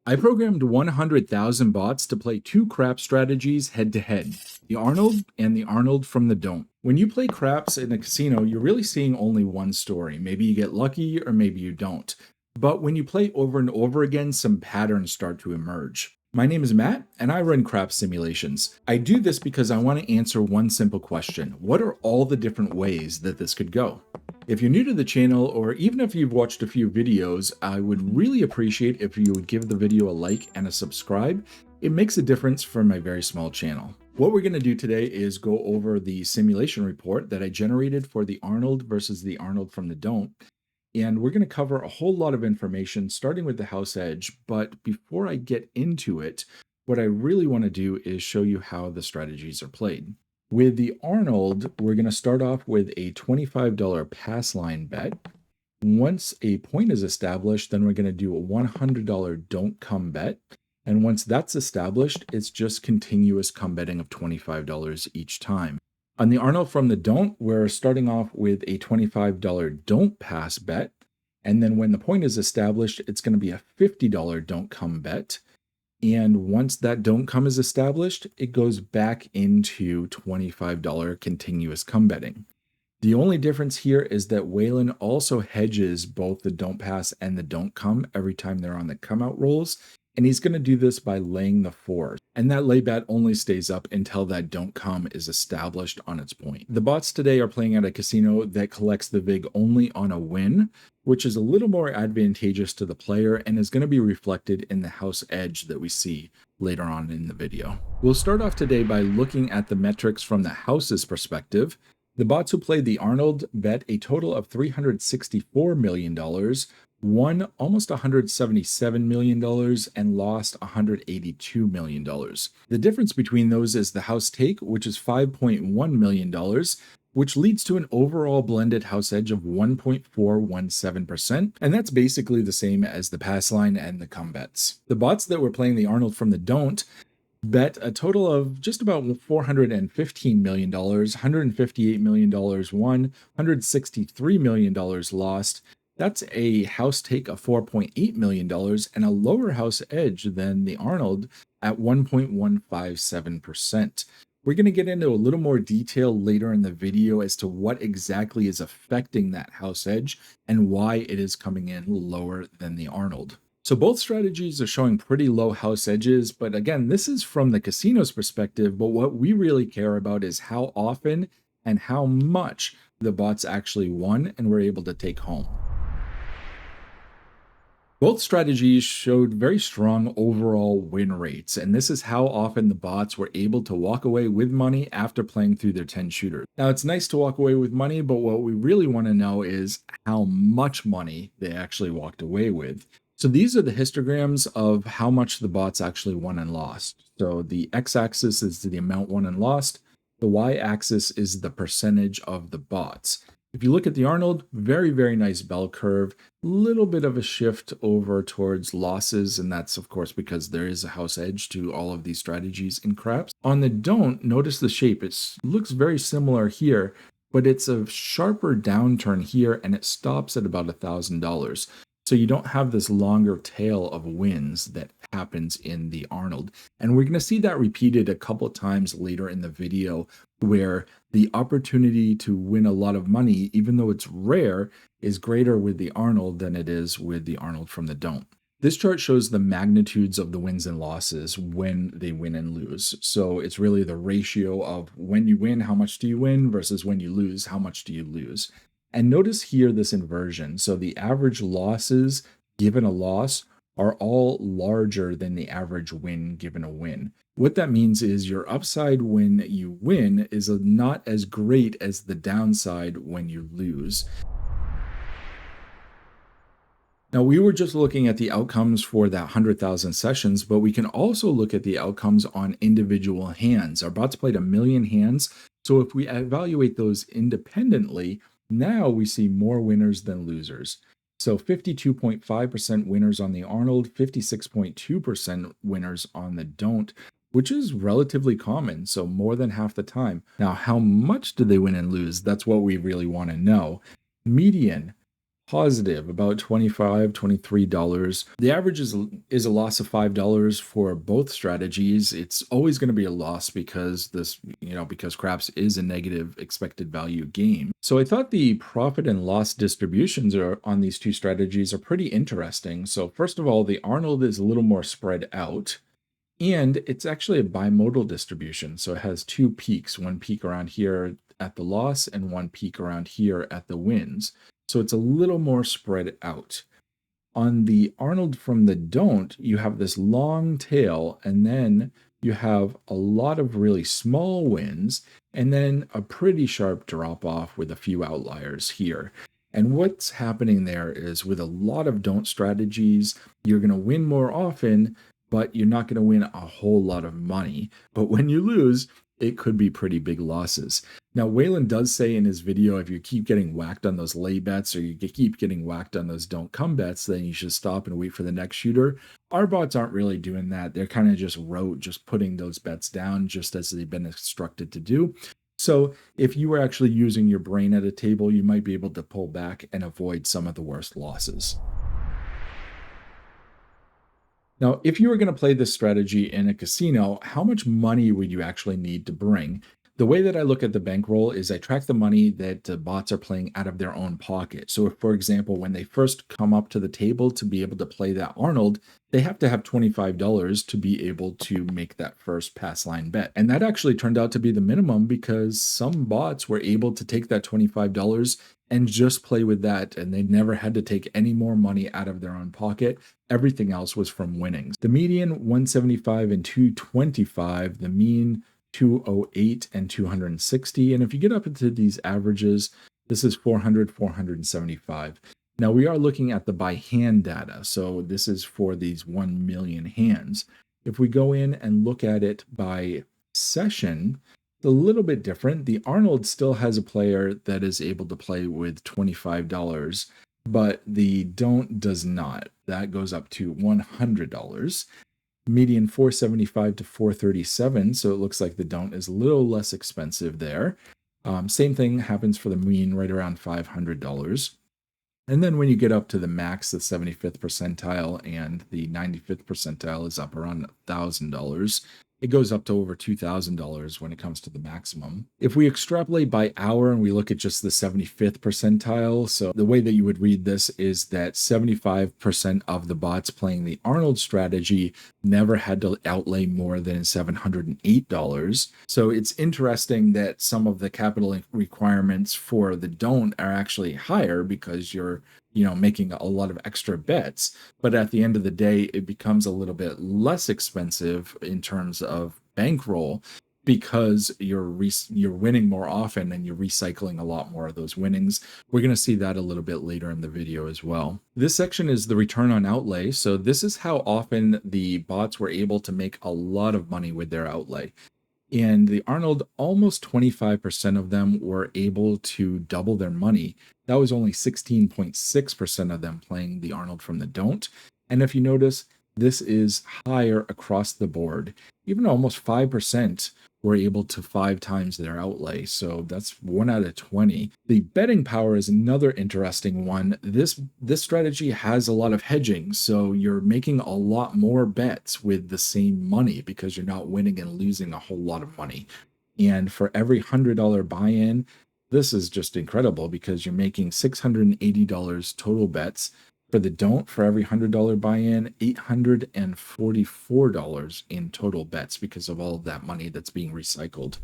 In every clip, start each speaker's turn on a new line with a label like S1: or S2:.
S1: I programmed 100,000 bots to play two crap strategies head to head, the Arnold and the Arnold from the Don't. When you play craps in a casino, you're really seeing only one story. Maybe you get lucky or maybe you don't. But when you play over and over again, some patterns start to emerge. My name is Matt, and I run crap simulations. I do this because I want to answer one simple question. What are all the different ways that this could go? If you're new to the channel, or even if you've watched a few videos, I would really appreciate if you would give the video a like and a subscribe. It makes a difference for my very small channel. What we're going to do today is go over the simulation report that I generated for the Arnold versus the Arnold from the Don't. And we're going to cover a whole lot of information, starting with the house edge. But before I get into it, what I really want to do is show you how the strategies are played. With the Arnold, we're going to start off with a $25 pass line bet. Once a point is established, then we're going to do a $100 don't come bet. And once that's established, it's just continuous come betting of $25 each time. On the Arnold from the Don't, we're starting off with a $25 don't pass bet. And then when the point is established, it's going to be a $50 don't come bet. And once that don't come is established, it goes back into $25 continuous come betting. The only difference here is that Waylon also hedges both the don't pass and the don't come every time they're on the come out rolls. And he's going to do this by laying the 4. And that lay bet only stays up until that don't come is established on its point. The bots today are playing at a casino that collects the VIG only on a win, which is a little more advantageous to the player and is going to be reflected in the house edge that we see later on in the video. We'll start off today by looking at the metrics from the house's perspective. The bots who played the Arnold bet a total of $364 million, won almost $177 million, and lost $182 million. The difference between those is the house take, which is $5.1 million, which leads to an overall blended house edge of 1.417%, and that's basically the same as the pass line and the come bets. The bots that were playing the Arnold from the Don't bet a total of just about $415 million, $158 million won, $163 million lost. That's a house take of $4.8 million and a lower house edge than the Arnold at 1.157%. We're going to get into a little more detail later in the video as to what exactly is affecting that house edge and why it is coming in lower than the Arnold. So both strategies are showing pretty low house edges, but again, this is from the casino's perspective, but what we really care about is how often and how much the bots actually won and were able to take home. Both strategies showed very strong overall win rates, and this is how often the bots were able to walk away with money after playing through their 10 shooters. Now, it's nice to walk away with money, but what we really want to know is how much money they actually walked away with. So these are the histograms of how much the bots actually won and lost. So the x-axis is the amount won and lost. The y-axis is the percentage of the bots. If you look at the Arnold, very, very nice bell curve, little bit of a shift over towards losses, and that's of course because there is a house edge to all of these strategies in craps. On the Don't, notice the shape. It looks very similar here, but it's a sharper downturn here, and it stops at about $1,000. So you don't have this longer tail of wins that happens in the Arnold. And we're going to see that repeated a couple times later in the video, where the opportunity to win a lot of money, even though it's rare, is greater with the Arnold than it is with the Arnold from the Don't. This chart shows the magnitudes of the wins and losses when they win and lose. So it's really the ratio of when you win, how much do you win, versus when you lose, how much do you lose. And notice here this inversion. So the average losses given a loss are all larger than the average win given a win. What that means is your upside when you win is not as great as the downside when you lose. Now, we were just looking at the outcomes for that 100,000 sessions, but we can also look at the outcomes on individual hands. Our bots played 1 million hands. So if we evaluate those independently, now we see more winners than losers. So 52.5% winners on the Arnold, 56.2% winners on the Don't, which is relatively common, so more than half the time. Now, how much did they win and lose? That's what we really want to know. Median, positive, about $25, $23. The average is a loss of $5 for both strategies. It's always going to be a loss because because craps is a negative expected value game. So I thought the profit and loss distributions on these two strategies are pretty interesting. So first of all, the Arnold is a little more spread out. And it's actually a bimodal distribution. So it has two peaks, one peak around here at the loss and one peak around here at the wins. So it's a little more spread out. On the Arnold from the don't, you have this long tail, and then you have a lot of really small wins, and then a pretty sharp drop off with a few outliers here. And what's happening there is with a lot of don't strategies, you're going to win more often, but you're not going to win a whole lot of money. But when you lose, it could be pretty big losses. Now, Waylon does say in his video, if you keep getting whacked on those lay bets or you keep getting whacked on those don't come bets, then you should stop and wait for the next shooter. Our bots aren't really doing that. They're kind of just putting those bets down just as they've been instructed to do. So if you were actually using your brain at a table, you might be able to pull back and avoid some of the worst losses. Now, if you were going to play this strategy in a casino, how much money would you actually need to bring? The way that I look at the bankroll is I track the money that the bots are playing out of their own pocket. So, if, for example, when they first come up to the table to be able to play that Arnold, they have to have $25 to be able to make that first pass line bet. And that actually turned out to be the minimum because some bots were able to take that $25 and just play with that, and they never had to take any more money out of their own pocket. Everything else was from winnings. The median 175 and 225, the mean 208 and 260. And if you get up into these averages, this is 400, 475. Now we are looking at the by hand data. So this is for these 1 million hands. If we go in and look at it by session, it's a little bit different. The Arnold still has a player that is able to play with $25, but the don't does not. That goes up to $100. Median 475 to 437, so it looks like the don't is a little less expensive there. Same thing happens for the mean, right around $500. And then when you get up to the max, the 75th percentile and the 95th percentile is up around $1,000. It goes up to over $2,000 when it comes to the maximum. If we extrapolate by hour and we look at just the 75th percentile, so the way that you would read this is that 75% of the bots playing the Arnold strategy never had to outlay more than $708. So it's interesting that some of the capital requirements for the don't are actually higher because you're making a lot of extra bets. But at the end of the day, it becomes a little bit less expensive in terms of bankroll because you're winning more often and you're recycling a lot more of those winnings. We're going to see that a little bit later in the video as well. This section is the return on outlay. So this is how often the bots were able to make a lot of money with their outlay. And the Arnold, almost 25% of them were able to double their money. That was only 16.6% of them playing the Arnold from the don't. And if you notice, this is higher across the board. Even almost 5% were able to 5 times their outlay. So that's 1 out of 20. The betting power is another interesting one. This strategy has a lot of hedging. So you're making a lot more bets with the same money because you're not winning and losing a whole lot of money. And for every $100 buy-in, this is just incredible because you're making $680 total bets. For the don't, for every $100 buy-in, $844 in total bets because of all of that money that's being recycled.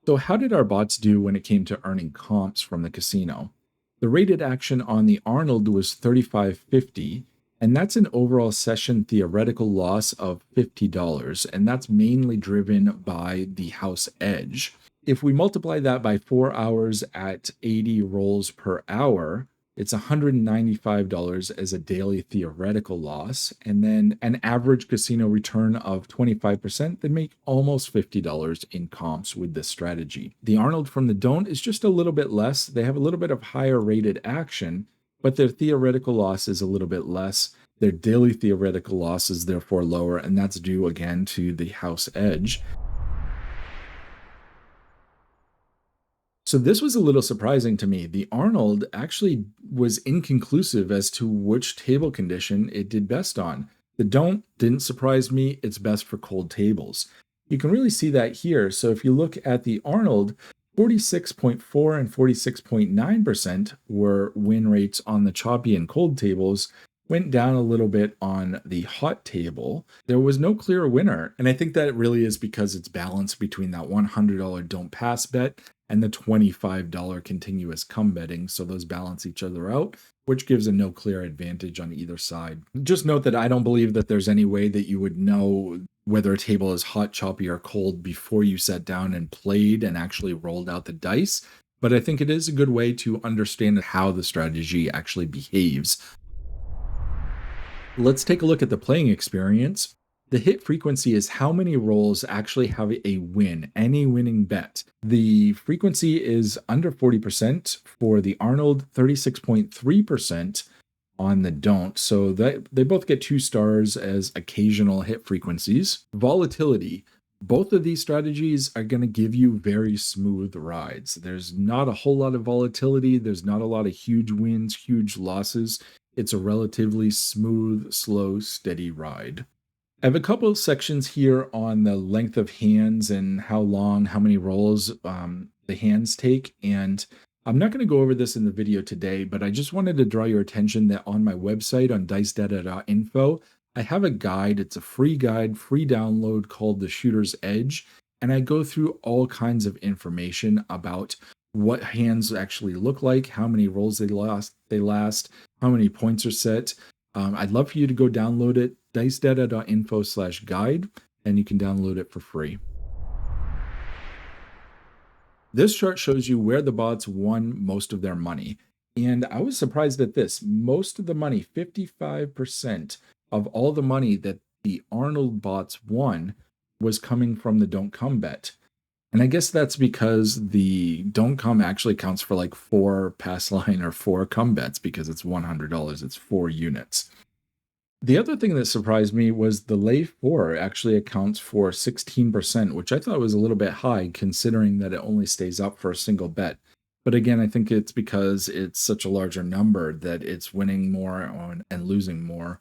S1: So how did our bots do when it came to earning comps from the casino? The rated action on the Arnold was 35.50, and that's an overall session theoretical loss of $50, and that's mainly driven by the house edge. If we multiply that by 4 hours at 80 rolls per hour, it's $195 as a daily theoretical loss. And then an average casino return of 25%, they make almost $50 in comps with this strategy. The Arnold from the don't is just a little bit less. They have a little bit of higher rated action, but their theoretical loss is a little bit less. Their daily theoretical loss is therefore lower, and that's due again to the house edge. So this was a little surprising to me. The Arnold actually was inconclusive as to which table condition it did best on. The don't didn't surprise me. It's best for cold tables. You can really see that here. So if you look at the Arnold, 46.4 and 46.9% were win rates on the choppy and cold tables, went down a little bit on the hot table. There was no clear winner. And I think that really is because it's balanced between that $100 don't pass bet and the $25 continuous come betting. So those balance each other out, which gives a no clear advantage on either side. Just note that I don't believe that there's any way that you would know whether a table is hot, choppy, or cold before you sat down and played and actually rolled out the dice. But I think it is a good way to understand how the strategy actually behaves. Let's take a look at the playing experience. The hit frequency is how many rolls actually have a win, any winning bet. The frequency is under 40% for the Arnold, 36.3% on the don't. So that they both get 2 stars as occasional hit frequencies. Volatility. Both of these strategies are going to give you very smooth rides. There's not a whole lot of volatility. There's not a lot of huge wins, huge losses. It's a relatively smooth, slow, steady ride. I have a couple of sections here on the length of hands and how long, how many rolls the hands take. And I'm not going to go over this in the video today, but I just wanted to draw your attention that on my website on dicedata.info, I have a guide. It's a free guide, free download called The Shooter's Edge. And I go through all kinds of information about what hands actually look like, how many rolls they last, how many points are set. I'd love for you to go download it, dicedata.info/guide, and you can download it for free. This chart shows you where the bots won most of their money. And I was surprised at this. Most of the money, 55% of all the money that the Arnold bots won, was coming from the don't come bet. And I guess that's because the don't come actually counts for like 4 pass line or 4 come bets because it's $100. It's 4 units. The other thing that surprised me was the lay 4 actually accounts for 16%, which I thought was a little bit high considering that it only stays up for a single bet. But again, I think it's because it's such a larger number that it's winning more and losing more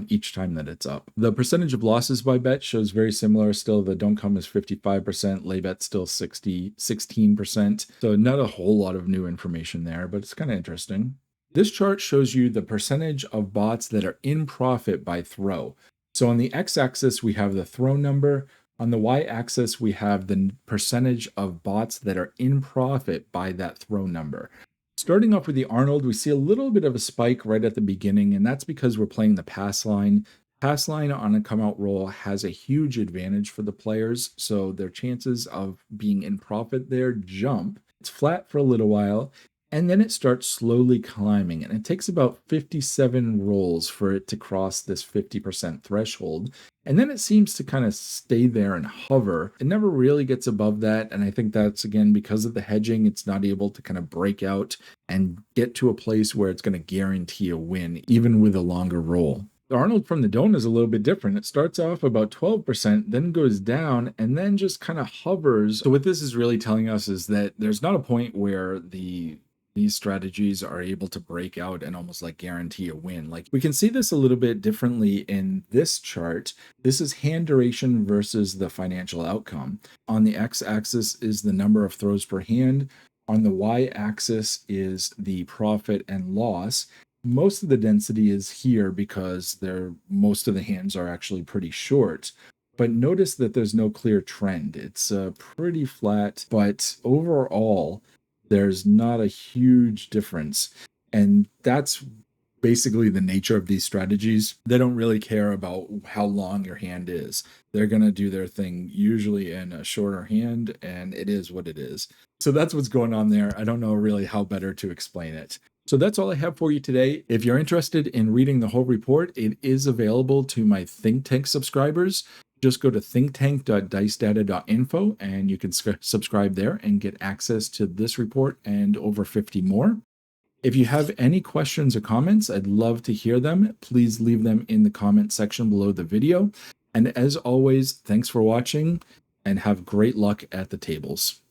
S1: each time that it's up. The percentage of losses by bet shows very similar. Still, the don't come is 55%, lay bet still 16%. So not a whole lot of new information there, but it's kind of interesting. This chart shows you the percentage of bots that are in profit by throw. So on the x-axis, we have the throw number. On the y-axis, we have the percentage of bots that are in profit by that throw number. Starting off with the Arnold, we see a little bit of a spike right at the beginning, and that's because we're playing the pass line. Pass line on a come out roll has a huge advantage for the players, so their chances of being in profit there jump. It's flat for a little while, and then it starts slowly climbing, and it takes about 57 rolls for it to cross this 50% threshold. And then it seems to kind of stay there and hover. It never really gets above that. And I think that's, again, because of the hedging, it's not able to kind of break out and get to a place where it's going to guarantee a win, even with a longer roll. The Arnold from the don't is a little bit different. It starts off about 12%, then goes down, and then just kind of hovers. So what this is really telling us is that there's not a point where these strategies are able to break out and almost like guarantee a win. Like we can see this a little bit differently in this chart. This is hand duration versus the financial outcome. On the x-axis is the number of throws per hand. On the y-axis is the profit and loss. Most of the density is here because most of the hands are actually pretty short. But notice that there's no clear trend. It's pretty flat, but overall, there's not a huge difference. And that's basically the nature of these strategies. They don't really care about how long your hand is. They're going to do their thing usually in a shorter hand, and it is what it is. So that's what's going on there. I don't know really how better to explain it. So that's all I have for you today. If you're interested in reading the whole report, it is available to my ThinkTank subscribers. Just go to thinktank.dicedata.info and you can subscribe there and get access to this report and over 50 more. If you have any questions or comments, I'd love to hear them. Please leave them in the comment section below the video. And as always, thanks for watching and have great luck at the tables.